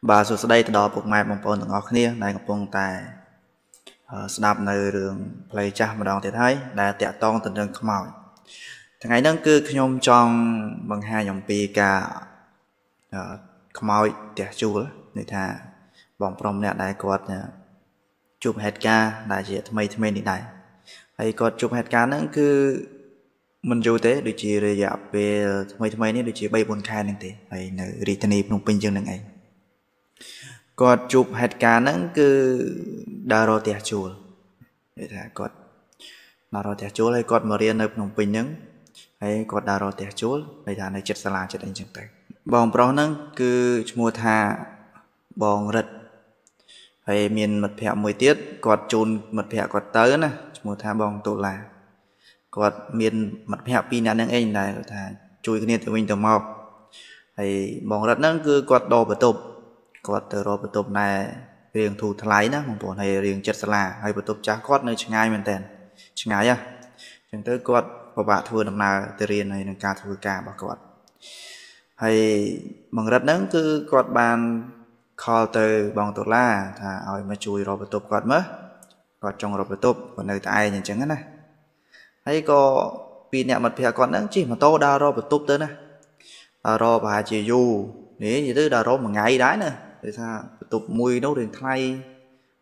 Bà số đây từ đó buộc mai bằng phone từng ngọc kia này gặp phong tài snap nơi đường play cha mà đòn thì thấy đã tẹt ton tình đường không mỏi thằng ấy nó cứ nhôm trong bằng hai dòng pi cả không mỏi tẹt chu người ta bóng prom nè đại quạt chụp hết ca đại diện thay đi đại hay quạt chụp hết ca nó cứ mình dù thế được chỉ rồi dạp về thay này được chỉ bay buồn khai nên thế hay nơi return nông pin dương này quạt chụp hết ca nó cứ đào rồi tẹt chu để thà quạt đào rồi tẹt chu hay quạt mà riêng nơi nông pin những hay quạt đào rồi tẹt chu để thà nơi chết sala chết anh chẳng tay bong pro nó cứ mua thà bong rật hay miền mật phẹo mười tiết quạt chôn mật phẹo quạt tới nè mua thà bong tổ là quạt miền mật phẹo pin anh anh này thà chui cái này thì mình tầm mọc hay bong rật nó cứ quạt đồ bật tục quạt từ đồ bật tục này riêng thu thái đó một bộ này riêng chết là hay bật tục trả quạt nơi ngay mình tên ngay á chẳng tới quạt và bạn thua năm nào từ riêng này nâng ca thua ca bà quạt hay bằng rất nắng cứ quạt bàn call từ bằng tổ la thà hỏi mà chui rồi bật tục quạt mất quạt trong rồi bật tục còn nơi tại nhìn chẳng này hay có pin nhẹ mặt phèo quạt nắng chỉ mà to đào rồi bật tục tới nè rồi bà chỉ du nếu như tới đào rồi một ngày đấy nè để tha tục mùi nấu riêng thay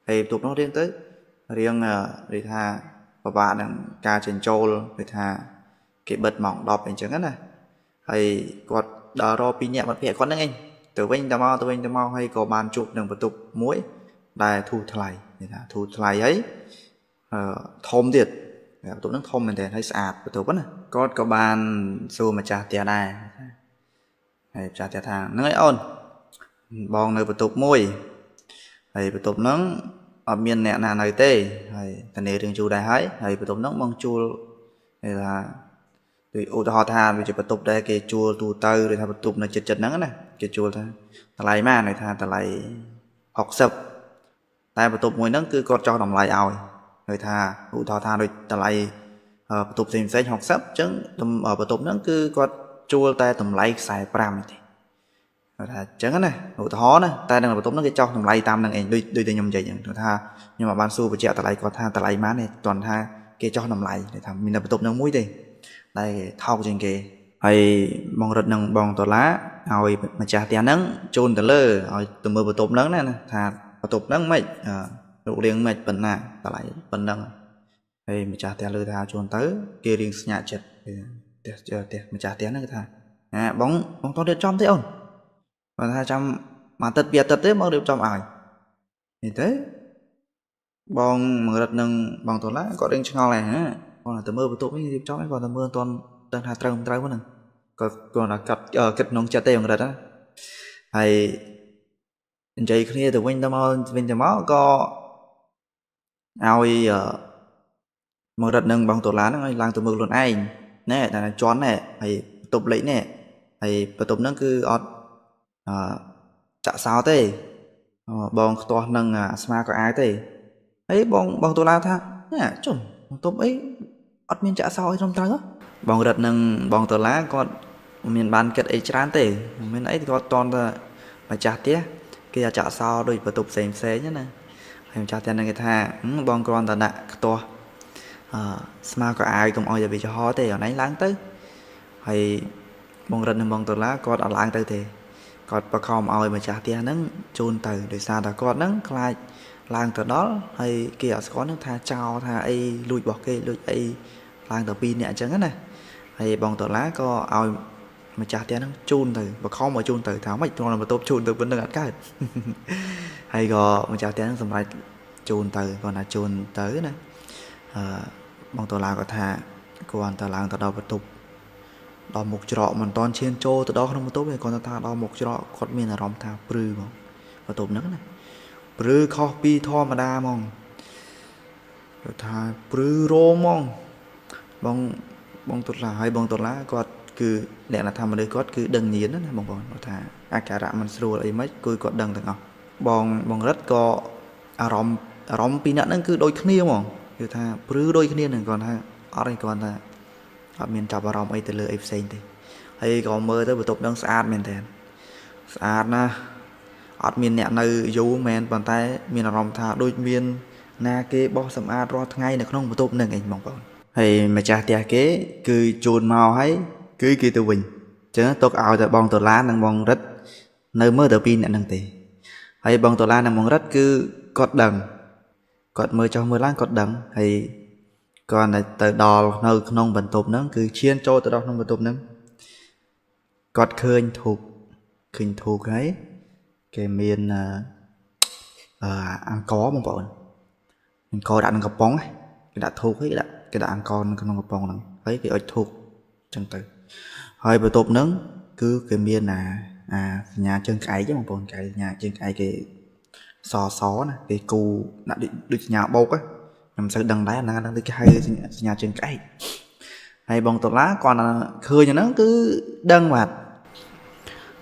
hay tục nó riêng tới riêng để tha và bạn đang ca trên châu để tha cái bật mỏng đọp hình chẳng này hay quạt đào rồi pin nhẹ mặt phèo quạt nắng anh từ bên tao mau hay có bàn chụp đừng bật tục muối đài thu thay để tha thu thay ấy thôm thiệt tụi nó thôm mình để thấy sạch của tụi này có bàn xu mà trả tiền này trả tiền thang nó ấy ôn bong nơi bật tục môi hay bật tục nắng ở miền nẹt là nơi tê hay thành này đường chu đại hái hay bật tục nắng mong chu hay là tùy ô họ tha vì chỉ bật tục đây cái chua tu tơ để tha bật tục là chật nắng này cái chua tha lại mà này tha lại học sập tại bật tục môi nắng cứ có cho đồng lại ỏi người tha ô thọ tha rồi lại bật tục tìm sẽ học sắp chứ tầm ở bật tục nắng cứ có chua tay tầm lại xài pram thì chẳng này hữu thó này ta đang là tốt nó cái cho thằng lay tam đang ảnh đôi tay nhom chạy thằng tha nhưng mà ban su và chẹo ta lại có tha ta lại má này toàn tha cái cho nằm lại để thằng mình là tốt nó mũi đi đây thao trên kề hay bong rật nằng bong tỏ lá rồi mà chả tiền nắng trôn tờ lơ rồi từ mưa tốt nắng này thà tốt nắng mấy độ riêng mấy phần nè ta lại phần nắng hay mà chả tiền lơ thà trôn tới kia riêng nhà chật mà chả tiền nữa thà bóng to được trong thế không và 200 mà tật biệt tật thế mà được trong ải thì thế bong mở đặt nâng bằng tuần lá có đánh ngon này hả còn là tầm mơ với tụi mới điệp trong còn tầm mơ toàn đang hạt trăng trái quá nè còn là cặp kết nông chặt tiền rồi đó hay chạy kia từ bên máu có ao mở đặt nâng bằng tuần lá nó làm tầm mơ luôn anh nè là chón nè hay tục lấy nè hay và tục nó cứ chả sao thế bong to nâng sma có ai thế ấy bong tôi lao tha nè chuẩn tôi ấy ọt miền chả sao trong trắng á bong đợt nâng bong tôi lá con miền ban kết ấy chán thế miền ấy thì có toàn là mà chả tía kia chả sao đôi và tục xem xé nhá nè em chả tiền người ta bong con ta nè to sma có ai cũng oi giờ bị cho ho thế ở nấy láng tới hay bong đợt nâng bong tôi lá con ở láng tới thế còn bà không ơi mà trả tiền nắng chôn từ để xa ta con nắng lại lang từ đó hay kia có nước tha trao tha ấy lùi bỏ cây lùi ấy lang từ pin nhẹ chẳng này hay bằng tờ lá có ơi mà trả tiền nắng chôn từ bà không mà chôn từ tháo mạch cho là mà tốt chôn từ vẫn được cái hay có mà trả tiền nắng xong lại chôn từ còn là chôn tới này bằng tờ lá có thà còn tờ lang từ đâu vật tục đo một trọ mình toàn trên trô từ đó không tốt về còn ta đo một trọ còn mình là rong thà prư mà và tụm nấc này prư copy tho mà đa mong thà prư rô mong bong tốt là hay bong tốt lá còn cứ để là tham mà đây có cứ đừng nhiến đó bong thà cả rạ mình sưu lại mấy cười còn đừng thằng ngọc bong rất có rong pin nó cứ đôi khnia mong cứ thà prư đôi khnia này còn ha ở đây còn là miền trà bà rong ấy từ lừa xem thì hay còn mơ tới buổi tục đang sát miền thèn sát na អត់មានអ្នកនៅយូរមែនប៉ុន្តែមានអារម្មណ៍ថាដូចមានណាគេបោះសម្អាតរាល់ថ្ងៃនៅក្នុងបន្ទប់នឹងអីបងប្អូនហើយម្ចាស់ផ្ទះគេគឺជូនមកហើយគឺគេទៅវិញអញ្ចឹងទុកឲ្យតែបងដុល្លារនិងបងរិទ្ធនៅមើលទៅពីអ្នកនឹងទេហើយបងដុល្លារនិងបងរិទ្ធគឺគាត់ដឹងគាត់មើលចុះមើលឡើងគាត់ដឹងហើយគាត់ទៅដល់នៅក្នុងបន្ទប់ហ្នឹងគឺឈានចូលទៅដល់ក្នុងបន្ទប់ហ្នឹងគាត់ឃើញធូបហើយគេមានអង្គបងប្អូនអង្គដាក់ក្នុងកំប៉ុងគេដាក់ធូបហើយគេដាក់អង្គនៅក្នុងកំប៉ុងហ្នឹងហើយគេអុជធូបអញ្ចឹងទៅហើយបន្ទប់ហ្នឹងគឺគេមានសញ្ញាជើងក្អែកបងប្អូនសញ្ញាជើងក្អែកគេសណាគេគូដាក់ដូចសញ្ញាបោកខ្ញុំមិនសូវដឹងដែរអាហ្នឹងគេហៅសញ្ញាជើងក្អែកហើយបងដុល្លារគាត់ឃើញអាហ្នឹងគឺដឹងបាទ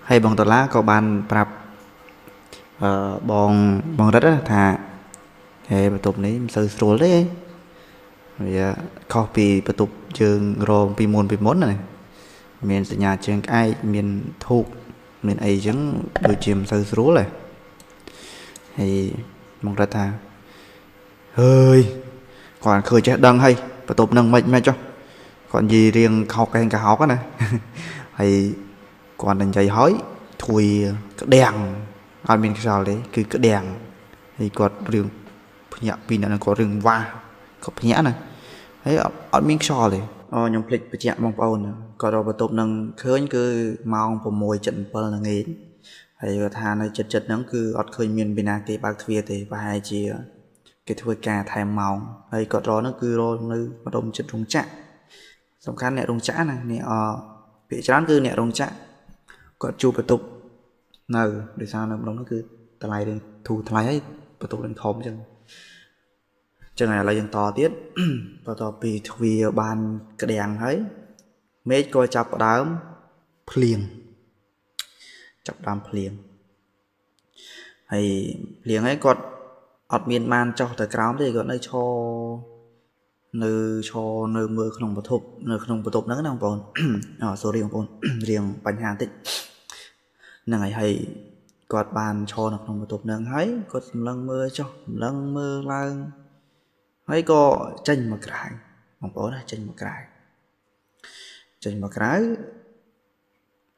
ហើយបងដុល្លារក៏បានប្រាប់បងរិទ្ធថាហេបន្ទប់នេះមិនសូវស្រួលទេវាខុសពីបន្ទប់យើងរងពីមុនណាមានសញ្ញាជើងក្អែកមានធូបមានអីចឹងដូចជាមិនសូវស្រួលទេហើយបងរិទ្ធថាហើយគាត់ឃើញចេះដឹងហើយបន្ទប់នឹងមិនចុះគាត់និយាយរៀងខោកែងកោកណាហើយគាត់និយាយហើយធួយក្តាំងអត់មានខ្យល់ទេគឺក្តាំងហើយគាត់រឿងភ្ញាក់ពីអ្នកនឹងគាត់រឿងវ៉ាគាត់ភ្ញាក់ណាហើយអត់មានខ្យល់ទេខ្ញុំភ្លេចបញ្ជាក់បងប្អូនគាត់រកបន្ទប់នឹងឃើញគឺម៉ោង 6:07 ល្ងាចហើយគាត់ថានៅចិត្តហ្នឹងគឺអត់ឃើញមានពីណាគេបើកទ្វារទេប្រហែលជាគេធ្វើការថែមម៉ោងហើយគាត់រកហ្នឹងគឺរកនៅម្ដុំចិត្តរោងចក្រសំខាន់អ្នករោងចក្រណានេះពាក្យច្រើនគឺអ្នករោងចក្រគាត់ជួបបន្ទប់នៅដោយសារនៅម្ដុំហ្នឹងគឺតម្លៃរឿងធូរថ្លៃហើយបន្ទប់នឹងធំអញ្ចឹងឥឡូវយើងតទៀតបន្ទាប់ពីទ្វារបានក្តាំងហើយមេឃក៏ចាប់ផ្ដើមភ្លៀងហើយភ្លៀងហើយគាត់អត់មានបានចុះទៅក្រោមទេគាត់នៅឈរនៅមើលក្នុងបន្ទប់ហ្នឹងណាបងប្អូនsorry បងប្អូនរៀងបញ្ហាបន្តិចហ្នឹងហើយគាត់បានឈរនៅក្នុងបន្ទប់ហ្នឹងហើយគាត់សម្លឹងមើលចុះសម្លឹងមើលឡើងហើយក៏ចេញមកក្រៅបងប្អូនណាចេញមកក្រៅ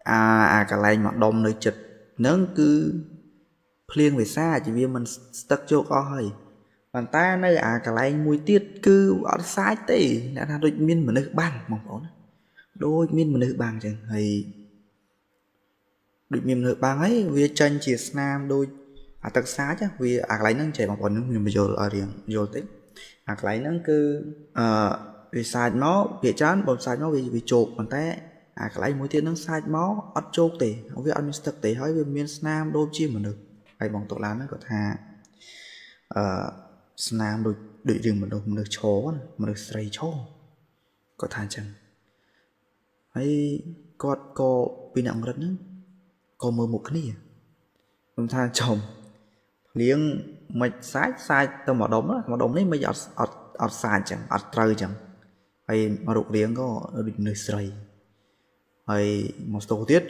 អាកន្លែងមកដុំនៅចិត្តហ្នឹងគឺភ្លៀងវាសាជាវាមិនស្ទឹកជោគអស់ហើយប៉ុន្តែនៅអាកន្លែងមួយទៀតគឺអត់សាច់ទេអ្នកថាដូចមានមនុស្សបាំងបងប្អូនដូចមានមនុស្សបាំងអញ្ចឹងហើយដូចមានមនុស្សបាំងហើយវាចេញជាស្នាមដូចអាទឹកសាច់វាអាកន្លែងហ្នឹងចេះបងប្អូនខ្ញុំបញ្យល់ឲ្យរៀងយល់តិចអាកន្លែងហ្នឹងគឺវាសាច់មកវាច្រើនបើសាច់មកវាជោគប៉ុន្តែអាកន្លែងមួយទៀតហ្នឹងសាច់មកអត់ជោគទេវាអត់មានស្ទឹកទេហើយវាមានស្នាមដូចជាមនុស្សហើយបងតុលាហ្នឹងគាត់ថាស្នាមដូចរឿងមនុស្សឈរមនុស្សស្រីឈរគាត់ថាអញ្ចឹងហើយគាត់ក៏ពីអ្នកអង្រិតហ្នឹងក៏មើលមុខគ្នាខ្ញុំថាចំភ្លៀងមិនសាច់ទៅម្ដុំនេះមិនអត់សាច់អញ្ចឹងអត់ត្រូវអញ្ចឹងហើយរូបរាងក៏ដូចមនុស្សស្រីហើយមកស្ទោទៀត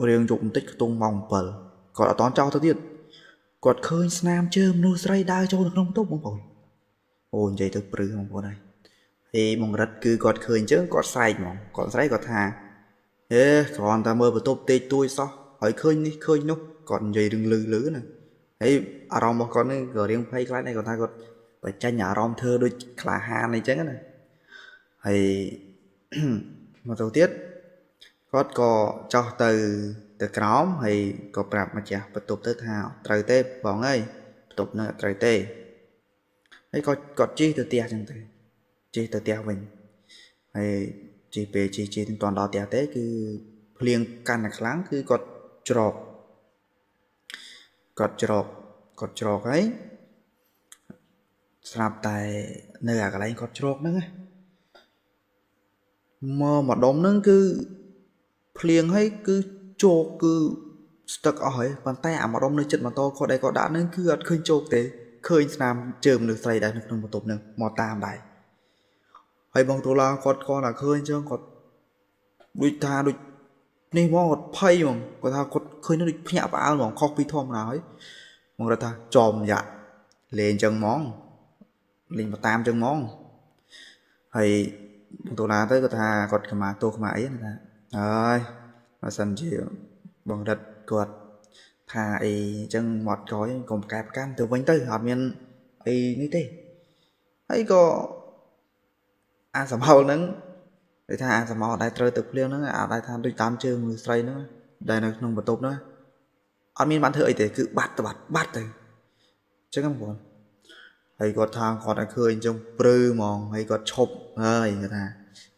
រៀងជប់បន្តិចខ្ទង់ម៉ោង 7គាត់អត់តន់ចោលទៅទៀតគាត់ឃើញស្នាមជើងមនុស្សស្រីដើរចូលនៅក្នុងបន្ទប់បងប្អូននិយាយទៅព្រឺបងប្អូនហើយបងរិទ្ធគឺគាត់ឃើញអញ្ចឹងគាត់ស្រែកហ្មងគាត់ស្រែកគាត់ថាគ្រាន់តែមើលបន្ទប់តិចតួចសោះហើយឃើញនេះឃើញនោះគាត់និយាយរឿងលឺណាហើយអារម្មណ៍របស់គាត់នេះក៏រៀងភ័យខ្លាចដែរគាត់ថាគាត់បញ្ចេញអារម្មណ៍ធ្វើដូចក្លាហានអីចឹងណាហើយមកទៅទៀតគាត់ក៏ចោះទៅក្រោមហើយក៏ប្រាប់ម្ចាស់បន្ទប់ទៅថាត្រូវទេបងអើយបន្ទប់នឹងត្រូវទេហើយគាត់ជិះទៅផ្ទះចឹងទៅជិះទៅផ្ទះវិញហើយជិះពេលជិះមិនទាន់ដល់ផ្ទះទេគឺភ្លៀងកាន់តែខ្លាំងគឺគាត់ច្រកហើយស្រាប់តែនៅអាកន្លែងគាត់ច្រកហ្នឹងមកដុំហ្នឹងគឺភ្លៀងហើយគឺជោគគឺស្ទឹកអស់ហើយប៉ុន្តែអាម្ដុំនៅចិត្តម៉ូតូគាត់ដាក់ហ្នឹងគឺអត់ឃើញជោគទេឃើញស្នាមជើងមនុស្សស្រីដែរនៅក្នុងបន្ទប់ហ្នឹងមកតាមដែរហើយបងតុលាគាត់គាត់តែឃើញអញ្ចឹងគាត់ដូចថាដូច នេះមកគាត់ភ័យហ្មងគាត់ថាគាត់ឃើញnóដូចភ្ញាក់ផ្អើលហ្មងខុសពីធម្មតាហើយមកគាត់ថាចំយ៉ាលេងអញ្ចឹងហ្មងលេងមកតាមអញ្ចឹងហ្មងហើយបងតូឡាទៅគាត់ថាគាត់ខ្មាទោសខ្មាអីណាថាហើយបើសិនជាបងរិទ្ធគាត់ថាអីអញ្ចឹងមកក្រោយកុំប្រកែប្រកាន់ទៅវិញទៅអត់មានអីនេះទេហើយក៏អាសម្ហុលហ្នឹងគេថាអាសម្ហុលដែលត្រូវទឹកភ្លៀងហ្នឹងអាចដែលថាដូចតាមជើងមនុស្សស្រីហ្នឹងដែលនៅក្នុងបន្ទប់ហ្នឹងអត់មានបានធ្វើអីទេគឺបាត់ទៅបាត់ទៅអញ្ចឹងបងប្អូនហើយគាត់ថាគាត់ឲ្យឃើញអញ្ចឹងព្រឺហ្មងហើយគាត់ឈប់ហើយគាត់ថា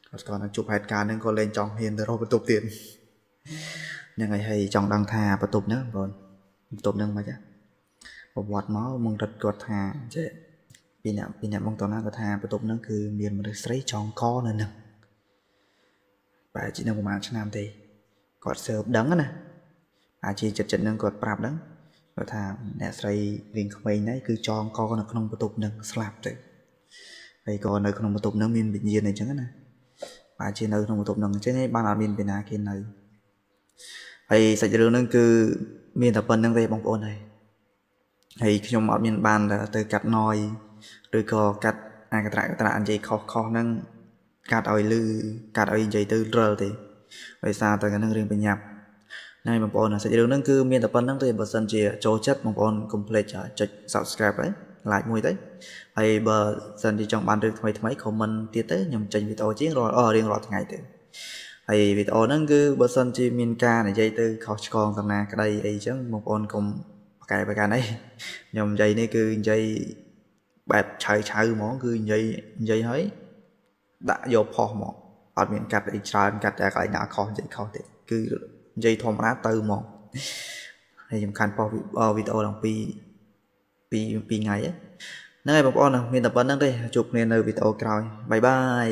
គាត់គាត់នឹងជួបហេតុការណ៍ហ្នឹងក៏លែងចង់ហ៊ានទៅរកបន្ទប់ទៀតហ្នឹងហើយចង់ដឹងថាបន្ទប់ហ្នឹងបងប្អូនបន្ទប់ហ្នឹងមិនចាប្រវត្តិមកមករត់គាត់ថាចេះពីអ្នកបងតណាគាត់ថាបន្ទប់ហ្នឹងគឺមានមនុស្សស្រីចងកនៅហ្នឹងបែរជានៅប្រហែលឆ្នាំទេគាត់សើបដឹងណាអាជាចិត្តហ្នឹងគាត់ប្រាប់ដឹងគាត់ថាអ្នកស្រីរៀងក្មេងហ្នឹងគឺចងកនៅក្នុងបន្ទប់ហ្នឹងស្លាប់ទៅហើយក៏នៅក្នុងបន្ទប់ហ្នឹងមានវិញ្ញាណអញ្ចឹងណាបែរជានៅក្នុងបន្ទប់ហ្នឹងអញ្ចឹងបានអត់មានពីណាគេនៅហើយសាច់រឿងហ្នឹងគឺមានតែប៉ុណ្្នឹងទេបងប្អូនហើយខ្ញុំអត់មានបានទៅកាត់ណយឬក៏កាត់អាកត្រៈនិយាយខុសហ្នឹងកាត់ឲ្យលឺកាត់ឲ្យនិយាយទៅរិលទេដោយសារតែហ្នឹងរឿងបញ្ញាប់ណែបងប្អូនសាច់រឿងហ្នឹងគឺមានតែប៉ុណ្្នឹងទេបើសិនជាចូលចិត្តបងប្អូនកុំភ្លេចចុច Subscribe ហើយ like មួយទៅហើយបើសិនជាចង់បានរឿងថ្មី comment ទៀតទៅខ្ញុំចេញវីដេអូរៀងរាល់ថ្ងៃទៅហើយវីដេអូហ្នឹងគឺបើសិនជាមានការនិយាយទៅខុសឆ្គងសំណាក្តីអីចឹងបងប្អូនកុំប្រកែប្រកាន់អីខ្ញុំនិយាយនេះគឺនិយាយបែបឆៅហ្មងគឺនិយាយហើយដាក់យកផុសហ្មងអត់មានកាត់អីច្រើនកាត់តែកន្លែងណាខុសនិយាយខុសទេគឺនិយាយធម្មតាទៅហ្មងហើយសំខាន់ផុសវីដេអូដល់2ថ្ងៃហ្នឹងហើយបងប្អូនមានតែប៉ុណ្្នឹងទេជួបគ្នានៅវីដេអូក្រោយបាយបាយ